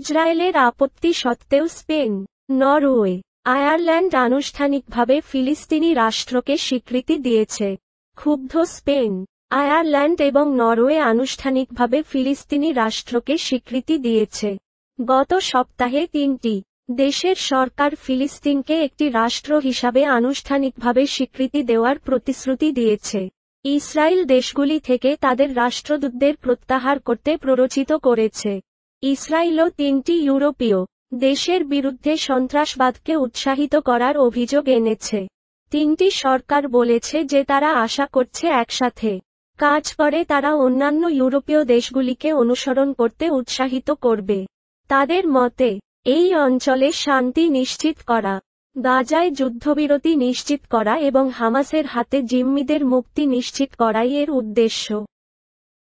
ইসরায়েলের আপত্তি সত্ত্বেও স্পেন, নরওয়ে, আয়ারল্যান্ড আনুষ্ঠানিকভাবে ফিলিস্তিনি রাষ্ট্রকে স্বীকৃতি দিয়েছে। ক্ষুব্ধ স্পেন, আয়ারল্যান্ড এবং নরওয়ে আনুষ্ঠানিকভাবে ফিলিস্তিনি রাষ্ট্রকে স্বীকৃতি দিয়েছে। গত সপ্তাহে 3টি দেশের সরকার ফিলিস্তিনকে একটি রাষ্ট্র হিসাবে আনুষ্ঠানিকভাবে স্বীকৃতি দেওয়ার প্রতিশ্রুতি দিয়েছে। ইসরায়েল দেশগুলি থেকে তাদের রাষ্ট্রদূতদের প্রত্যাহার করতে প্ররোচিত করেছে। ইসরায়েলও 3টি ইউরোপীয় দেশের বিরুদ্ধে সন্ত্রাসবাদকে উৎসাহিত করার অভিযোগ এনেছে। 3টি সরকার বলেছে যে তারা আশা করছে একসাথে কাজ করে তারা অন্যান্য ইউরোপীয় দেশগুলিকে অনুসরণ করতে উৎসাহিত করবে। তাদের মতে, এই অঞ্চলে শান্তি নিশ্চিত করা, গাজায় যুদ্ধবিরতি নিশ্চিত করা এবং হামাসের হাতে জিম্মিদের মুক্তি নিশ্চিত করাই এর উদ্দেশ্য।